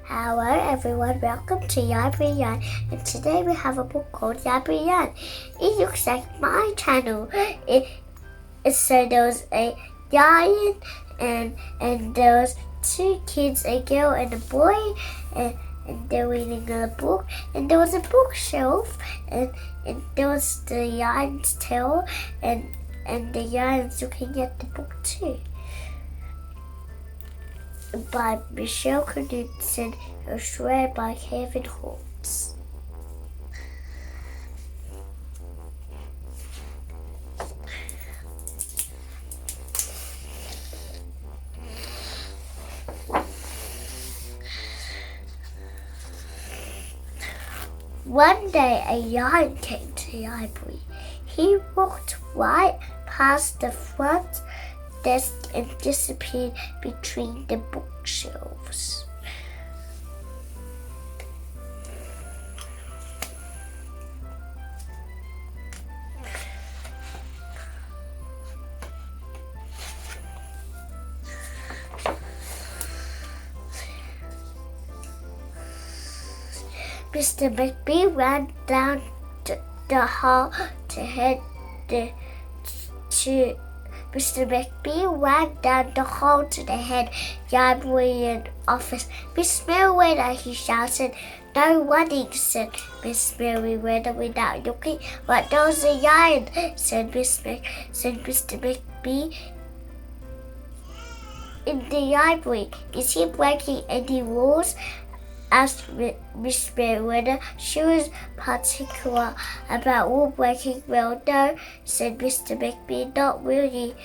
Hello everyone, welcome to Library Yarn, and today we have a book called Library Yarn. It looks like my channel. So there's a lion and there's two kids, a girl and a boy, and they're reading a book, and there was a bookshelf, and there was the lion's tail, and the lion's looking at the book too. By Michelle Knudsen, illustrated by Kevin Holtz. One day a lion came to the library. He walked right past the front desk and disappeared between the bookshelves. Mr. McBee ran down the hall to head to Mr. McBee ran down the hall to the head librarian office. "Miss Meriwether," he shouted. "No running," said Miss Meriwether without looking. "But there's a lion," said Mr. McBee. "In the library. Is he breaking any rules?" asked Miss Meriwether. She was particular about rule breaking. "Well, no," said Mr. McBee, "not really.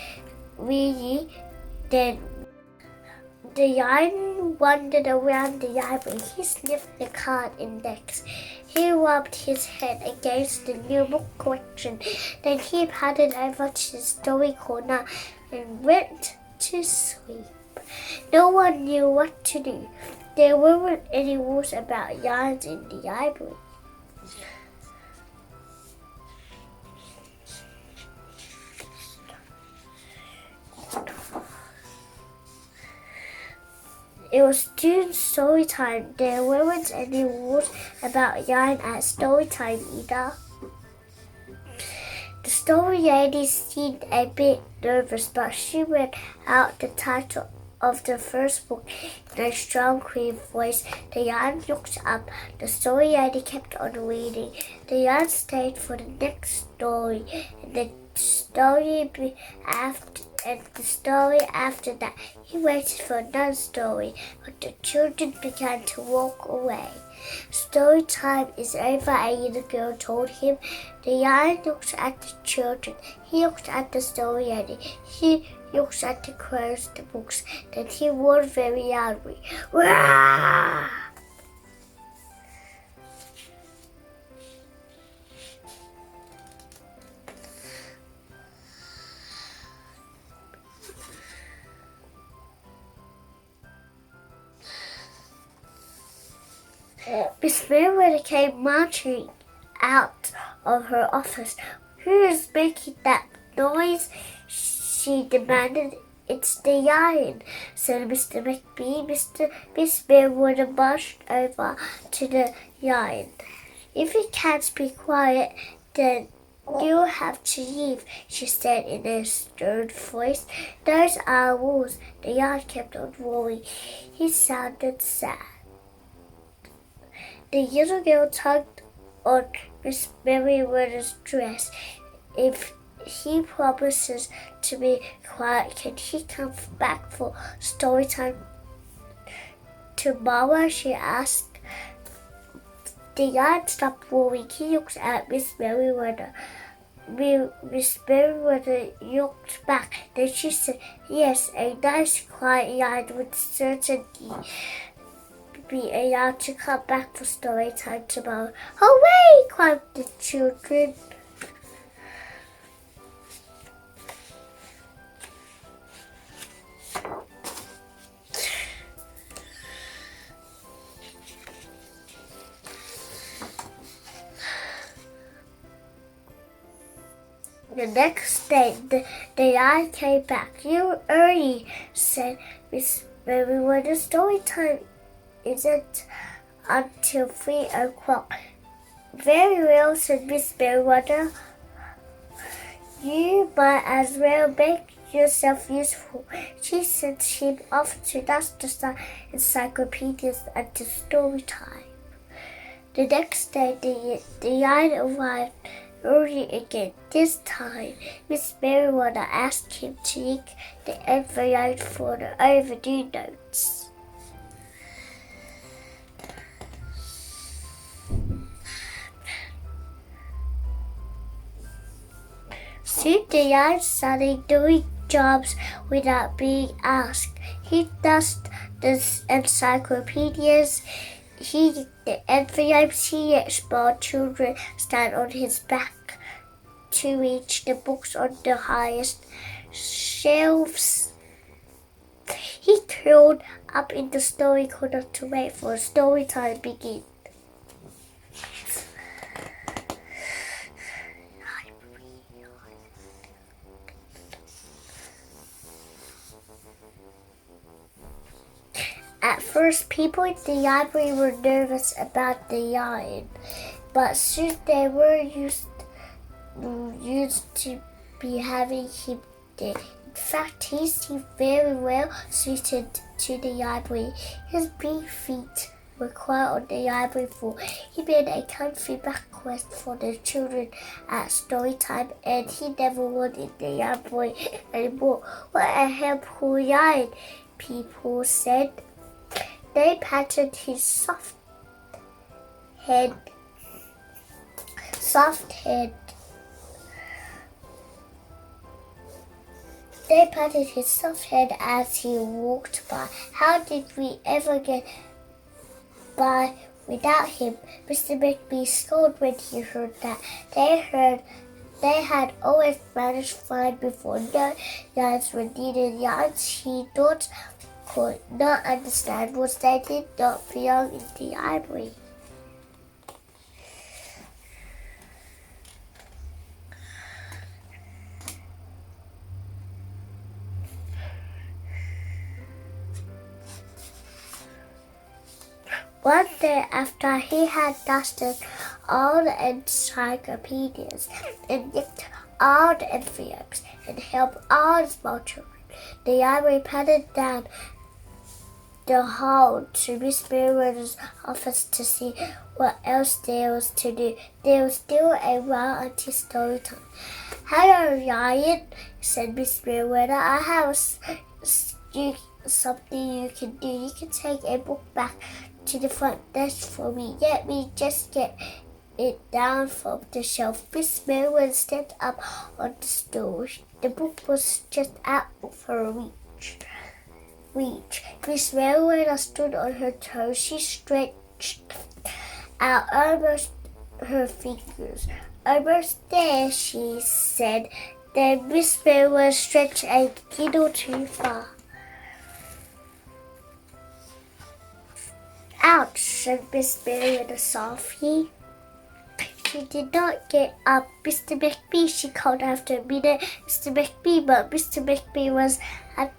Then the lion wandered around the library. He sniffed the card index. He rubbed his head against the new book collection. Then he padded over to the story corner and went to sleep. No one knew what to do. There weren't any rules about lions in the library. It was June's story time. There weren't any rules about lion at story time either. The story lady seemed a bit nervous, but she read out the title of the first book in a strong, clear voice. The lion looked up. The story lady kept on reading. The lion stayed for the next story, and the story after that. He waited for another story, but the children began to walk away. "Story time is over," a little girl told him. The lion looked at the children. He looked at the story lady. He looked at the crows, the books. Then he roared very loudly. "Wah!" Miss Meriwether came marching out of her office. "Who is making that noise?" she demanded. "It's the lion," said Mr. McBee. Miss Meriwether marched over to the lion. "If you can't be quiet, then you'll have to leave," she said in a stern voice. "Those are rules." The lion kept on roaring. He sounded sad. The little girl tugged on Miss Meriwether's dress. "If he promises to be quiet, can he come back for story time tomorrow?" she asked. The lion stopped roaring. He looked at Miss Meriwether. Miss Meriwether looked back. Then she said, "Yes, a nice quiet lion would certainly be allowed to come back for story time tomorrow." "Hooray!" cried the children. The next day, the lion came back. "You're early," said Miss Meriwether. "Story time isn't until 3 o'clock. Very well, said Miss Merriweather. You might as well make yourself useful. She sent him off to dust the encyclopedias and to story time. The next day, the yarn arrived early again. This time, Miss Merriweather asked him to ink the envelope for the overdue notes. Soon the yarn started doing jobs without being asked. He dusted the encyclopedias, he the envelopes, he let small children stand on his back to reach the books on the highest shelves. He curled up in the story corner to wait for story time to begin. At first, people in the library were nervous about the yarn, but soon they were used to be having him there. In fact, he seemed very well suited to the library. His big feet were quiet on the library floor. He made a comfy backrest for the children at story time, and he never wanted the library anymore. What a helpful yarn, people said. They patted his soft head. They patted his soft head as he walked by. How did we ever get by without him? Mr. McBee scolded when he heard that. They had always managed fine before. No yarns were needed. Yarns he thought could not understand was they did not belong in the library. One day after he had dusted all the encyclopedias and nicked all the envelopes and helped all the small children, the library padded down the hall to Miss Merriweather's office to see what else there was to do. There was still a while until story time. Hello, Ryan, said Miss Merriweather. I have something you can do. You can take a book back to the front desk for me. Let me just get it down from the shelf. Miss Merriweather stepped up on the stool. The book was just out of her reach. Miss Merriweather stood on her toes. She stretched out almost her fingers. Almost there, she said. Then Miss Merriweather stretched a little too far. Ouch, said Miss Merriweather softly. She did not get up. Mr. McBee, she called after a minute. Mr. McBee, but Mr. McBee was at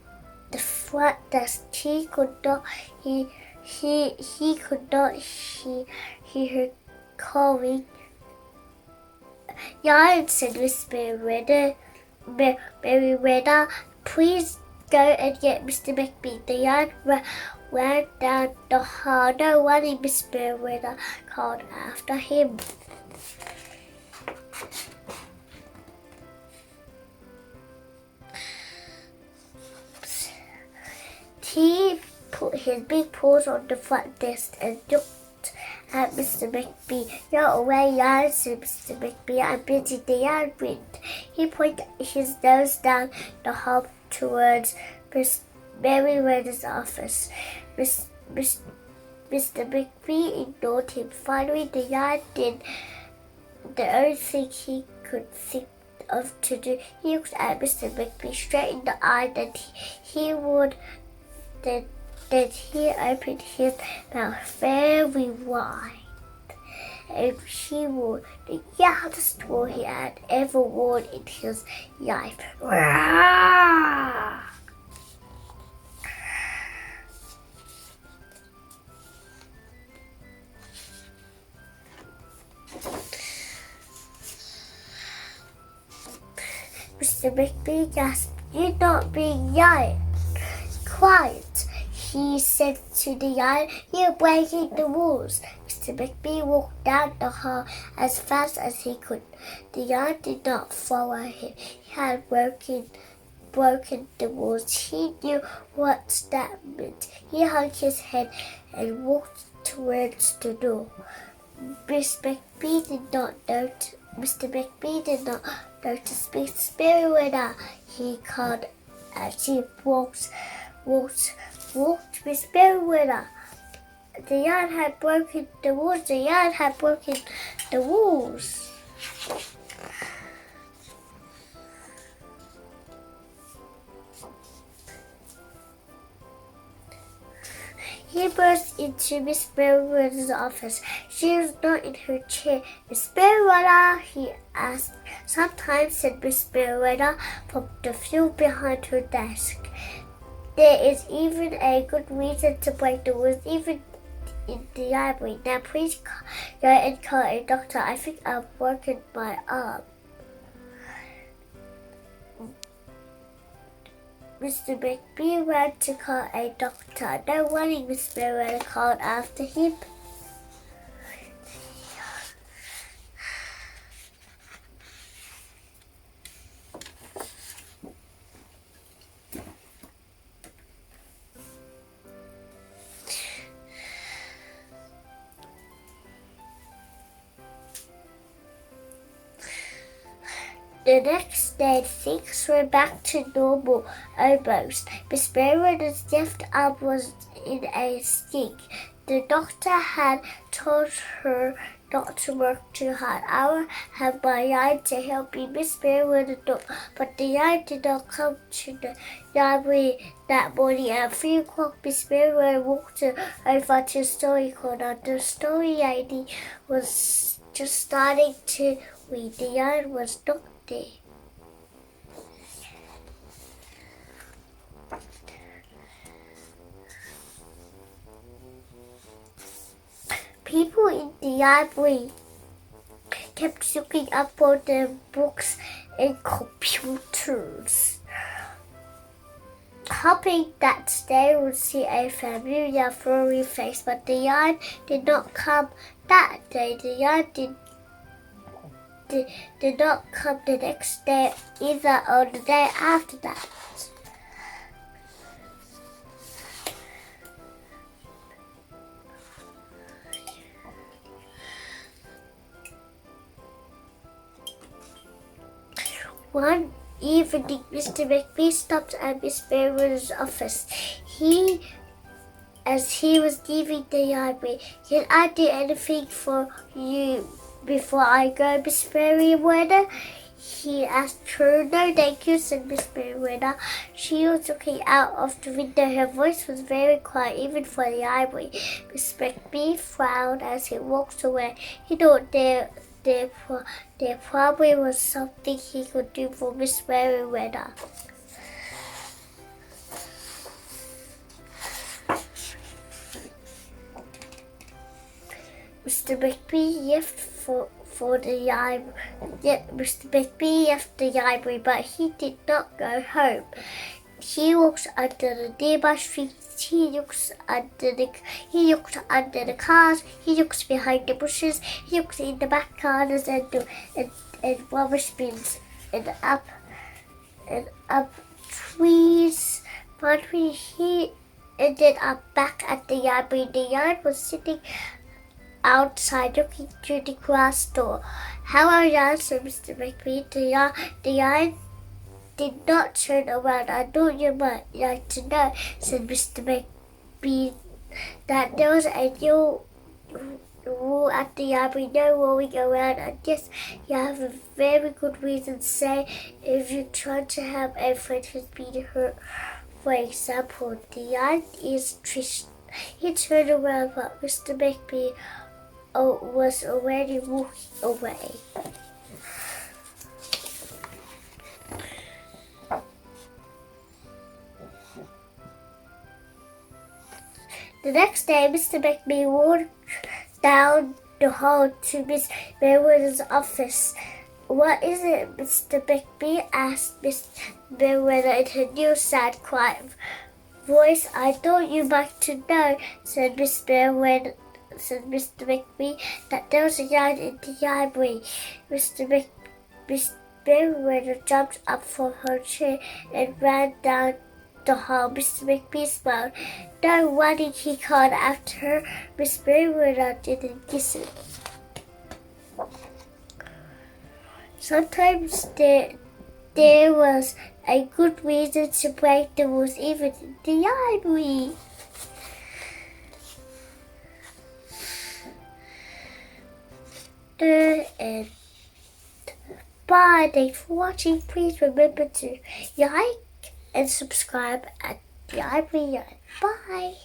the front desk. He could not hear her calling. Yarn, said Miss Merriweather. Please go and get Mr. McBee. The yarn ran down the hall. No worry, Miss Merriweather called after him. He put his big paws on the front desk and looked at Mr. McBee. You're away, yarn, said Mr. McBee. I'm busy. The yarn wind. He pointed his nose down the hall towards Miss Merriweather's office. Mr. McBee ignored him. Finally, the yarn did the only thing he could think of to do. He looked at Mr. McBee straight in the eye. Then he opened his mouth very wide. And he wore the loudest roar he had ever worn in his life. Mr. McBee gasped, "You're not being yarn." "Quiet," he said to the yarn. "You're breaking the rules." Mr. McBee walked down the hall as fast as he could. The yarn did not follow him. He had broken the rules. He knew what that meant. He hung his head and walked towards the door. Mr. McBee did not notice Miss Merriweather, he called as he walked. Miss Merriweather. The yarn had broken the rules. The yarn had broken the rules. He burst into Miss Merriweather's office. She was not in her chair. "Miss Merriweather," he asked. "Sometimes," said Miss Merriweather from the floor behind her desk. "There is even a good reason to break the rules, even in the library. Now please go and call a doctor. I think I've broken my arm." Mr. McBee ran to call a doctor. "No worry," Miss Merriweather called after him. The next day, things were back to normal, almost. Miss Merriweather's left arm was in a sling. The doctor had told her not to work too hard. "I will have my yarn to help me," Miss Merriweather thought. But the yarn did not come to the library that morning. At 3 o'clock, Miss Merriweather walked over to the story corner. The story lady was just starting to read. The yarn was not there. People in the library kept looking up for their books and computers, hoping that they would see a familiar furry face. But the yarn did not come that day. The yarn did not come the next day either, or the day after that. One evening, Mr. McBee stopped at Miss Merriweather's office. As he was leaving the library, "Can I do anything for you before I go, Miss Merriweather?" he asked her. "No, thank you," said Miss Merriweather. She was looking out of the window. Her voice was very quiet, even for the library. Miss McBee frowned as he walked away. He thought there probably was something he could do for Miss Merriweather. Mr. McBee left Mr. McBee left the library, but he did not go home. He walked under the nearby streets. He looked under the cars. He looked behind the bushes. He looked in the back gardens and rubbish bins and up trees. Finally, he ended up back at the library. The yarn was sitting outside looking through the glass door. "Hello, yarn," said Mr. McBee. The yarn did not turn around. "I thought you might like to know," said Mr. McBee, "that there was a new rule at the library, no rolling around. I guess you have a very good reason to say if you try to help a friend who's been hurt. For example, the yarn is Trish." He turned around, but Mr. McBee was already walking away. The next day, Mr. McBee walked down the hall to Miss Merriweather's office. What is it, Mr. Bigby? Asked Miss Merriweather in her new sad, quiet voice. I thought you might to know, said Miss Merriweather. Said Mr. Bigby, that there was a yarn in the library. Miss Merriweather jumped up from her chair and ran down the hall. Mr. Bigby smiled. No running, he called after her. Miss Merriweather didn't listen. Sometimes there was a good reason to break the rules even in the library. And bye. Thanks for watching. Please remember to like and subscribe at the library. Bye.